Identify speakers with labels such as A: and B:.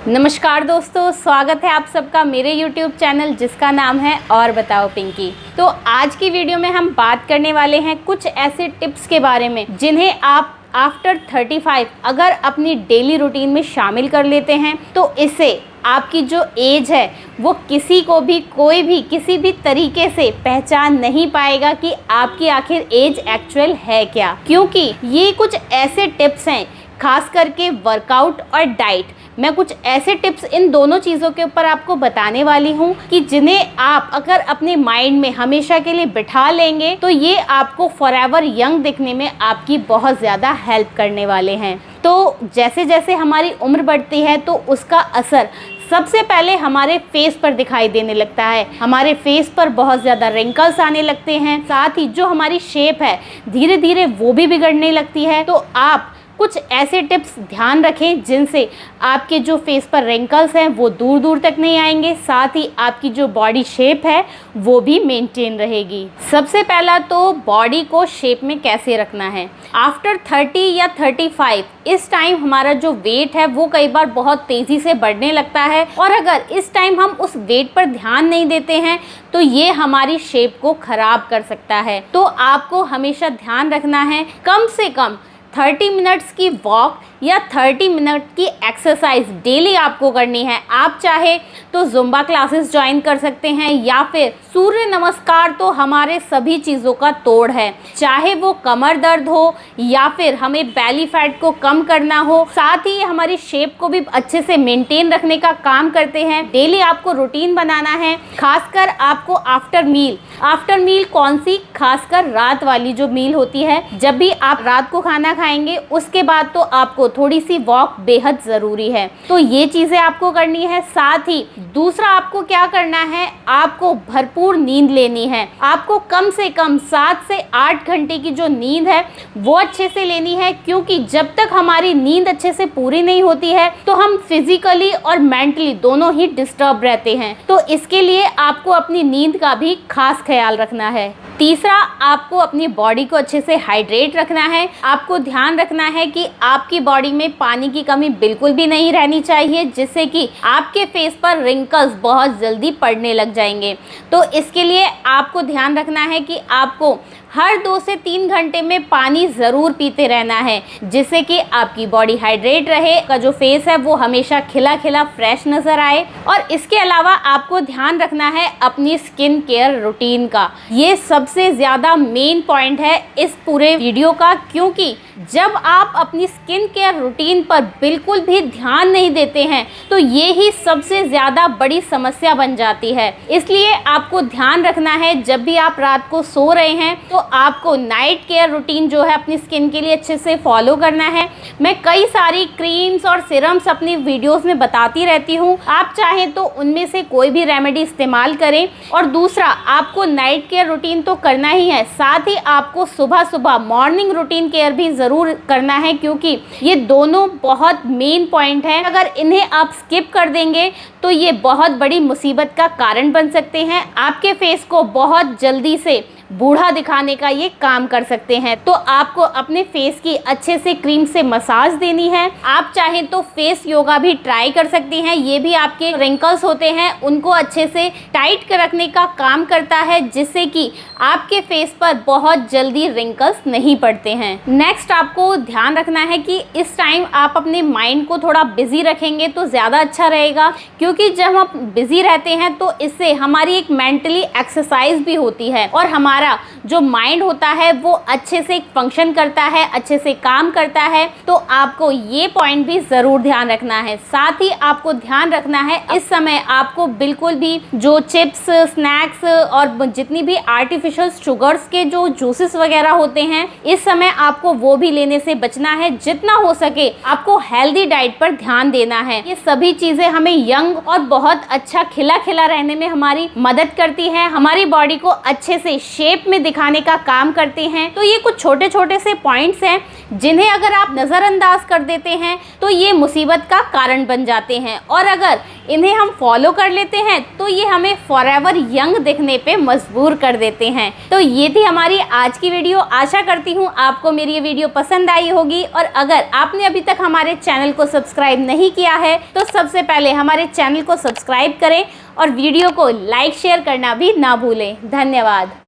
A: नमस्कार दोस्तों, स्वागत है आप सबका मेरे YouTube चैनल जिसका नाम है और बताओ पिंकी। तो आज की वीडियो में हम बात करने वाले हैं कुछ ऐसे टिप्स के बारे में जिन्हें आप आफ्टर 35 अगर अपनी डेली रूटीन में शामिल कर लेते हैं तो इससे आपकी जो एज है वो किसी को भी कोई भी किसी भी तरीके से पहचान नहीं पाएगा कि आपकी आखिर एज एक्चुअल है क्या, क्योंकि ये कुछ ऐसे टिप्स हैं खास करके वर्कआउट और डाइट। मैं कुछ ऐसे टिप्स इन दोनों चीज़ों के ऊपर आपको बताने वाली हूँ कि जिन्हें आप अगर अपने माइंड में हमेशा के लिए बिठा लेंगे तो ये आपको फॉरएवर यंग दिखने में आपकी बहुत ज़्यादा हेल्प करने वाले हैं। तो जैसे जैसे हमारी उम्र बढ़ती है तो उसका असर सबसे पहले हमारे फेस पर दिखाई देने लगता है। हमारे फेस पर बहुत ज़्यादा रिंकल्स आने लगते हैं, साथ ही जो हमारी शेप है धीरे धीरे वो भी बिगड़ने लगती है। तो आप कुछ ऐसे टिप्स ध्यान रखें जिनसे आपके जो फेस पर रिंकल्स हैं वो दूर दूर तक नहीं आएंगे, साथ ही आपकी जो बॉडी शेप है वो भी मेंटेन रहेगी। सबसे पहला तो बॉडी को शेप में कैसे रखना है। आफ्टर 30 या 35 इस टाइम हमारा जो वेट है वो कई बार बहुत तेज़ी से बढ़ने लगता है, और अगर इस टाइम हम उस वेट पर ध्यान नहीं देते हैं तो ये हमारी शेप को ख़राब कर सकता है। तो आपको हमेशा ध्यान रखना है कम से कम 30 मिनट्स की वॉक या 30 मिनट की एक्सरसाइज डेली आपको करनी है। आप चाहे तो जुम्बा क्लासेस ज्वाइन कर सकते हैं या फिर सूर्य नमस्कार तो हमारे सभी चीज़ों का तोड़ है, चाहे वो कमर दर्द हो या फिर हमें बैली फैट को कम करना हो, साथ ही हमारी शेप को भी अच्छे से मेंटेन रखने का काम करते हैं। डेली आपको रूटीन बनाना है, खासकर आपको आफ्टर मील कौन सी, खासकर रात वाली जो मील होती है, जब भी आप रात को खाना खाएंगे उसके बाद तो आपको थोड़ी सी वॉक बेहद ज़रूरी है। तो ये चीज़ें आपको करनी है। साथ ही दूसरा आपको क्या करना है, आपको भरपूर नींद लेनी है। आपको कम से कम 7 से 8 घंटे की जो नींद है वो अच्छे से लेनी है, क्योंकि जब तक हमारी नींद अच्छे से पूरी नहीं होती है तो हम फिजिकली और मेंटली दोनों ही डिस्टर्ब रहते हैं। तो इसके लिए आपको अपनी नींद का भी खास ख्याल रखना है। तीसरा, आपको अपनी बॉडी को अच्छे से हाइड्रेट रखना है। आपको ध्यान रखना है कि आपकी बॉडी में पानी की कमी बिल्कुल भी नहीं रहनी चाहिए, जिससे कि आपके फेस पर रिंकल्स बहुत जल्दी पड़ने लग जाएंगे। तो इसके लिए आपको ध्यान रखना है कि आपको हर 2 से 3 घंटे में पानी ज़रूर पीते रहना है, जिससे कि आपकी बॉडी हाइड्रेट रहे, का जो फेस है वो हमेशा खिला खिला फ्रेश नज़र आए। और इसके अलावा आपको ध्यान रखना है अपनी स्किन केयर रूटीन का। ये सबसे ज़्यादा मेन पॉइंट है इस पूरे वीडियो का, क्योंकि जब आप अपनी स्किन केयर रूटीन पर बिल्कुल भी ध्यान नहीं देते हैं तो ये ही सबसे ज़्यादा बड़ी समस्या बन जाती है। इसलिए आपको ध्यान रखना है जब भी आप रात को सो रहे हैं तो आपको नाइट केयर रूटीन जो है अपनी स्किन के लिए अच्छे से फॉलो करना है। मैं कई सारी क्रीम्स और सिरम्स अपनी वीडियोस में बताती रहती हूँ, आप चाहें तो उनमें से कोई भी रेमेडी इस्तेमाल करें। और दूसरा, आपको नाइट केयर रूटीन तो करना ही है, साथ ही आपको सुबह सुबह मॉर्निंग रूटीन केयर भी ज़रूर करना है, क्योंकि ये दोनों बहुत मेन पॉइंट हैं। अगर इन्हें आप स्किप कर देंगे तो ये बहुत बड़ी मुसीबत का कारण बन सकते हैं। आपके फेस को बहुत जल्दी से बूढ़ा दिखाने का ये काम कर सकते हैं। तो आपको अपने फेस की अच्छे से क्रीम से मसाज देनी है। आप चाहें तो फेस योगा भी ट्राई कर सकती हैं, ये भी आपके रिंकल्स होते हैं उनको अच्छे से टाइट रखने का काम करता है, जिससे कि आपके फेस पर बहुत जल्दी रिंकल्स नहीं पड़ते हैं। नेक्स्ट, आपको ध्यान रखना है कि इस टाइम आप अपने माइंड को थोड़ा बिजी रखेंगे तो ज़्यादा अच्छा रहेगा, क्योंकि जब हम बिजी रहते हैं तो इससे हमारी एक मेंटली एक्सरसाइज भी होती है और हमारा जो माइंड होता है वो अच्छे से फंक्शन करता है, अच्छे से काम करता है। तो आपको ये पॉइंट भी ज़रूर ध्यान रखना है। साथ ही आपको ध्यान रखना है इस समय आपको बिल्कुल भी जो चिप्स, स्नैक्स और जितनी भी आर्टिफिशियल शुगर्स के जो जूसेस वगैरह होते हैं इस समय आपको वो भी लेने से बचना है। जितना हो सके आपको हेल्दी डाइट पर ध्यान देना है। ये सभी चीज़ें हमें यंग और बहुत अच्छा खिला खिला रहने में हमारी मदद करती हैं, हमारी बॉडी को अच्छे से शेप में दिखाने का काम करते हैं। तो ये कुछ छोटे छोटे से पॉइंट्स हैं जिन्हें अगर आप नज़रअंदाज कर देते हैं तो ये मुसीबत का कारण बन जाते हैं। और अगर इन्हें हम फॉलो कर लेते हैं तो ये हमें फॉरएवर यंग दिखने पे मजबूर कर देते हैं। तो ये थी हमारी आज की वीडियो। आशा करती हूँ आपको मेरी ये वीडियो पसंद आई होगी, और अगर आपने अभी तक हमारे चैनल को सब्सक्राइब नहीं किया है तो सबसे पहले हमारे चैनल को सब्सक्राइब करें और वीडियो को लाइक शेयर करना भी ना भूलें। धन्यवाद।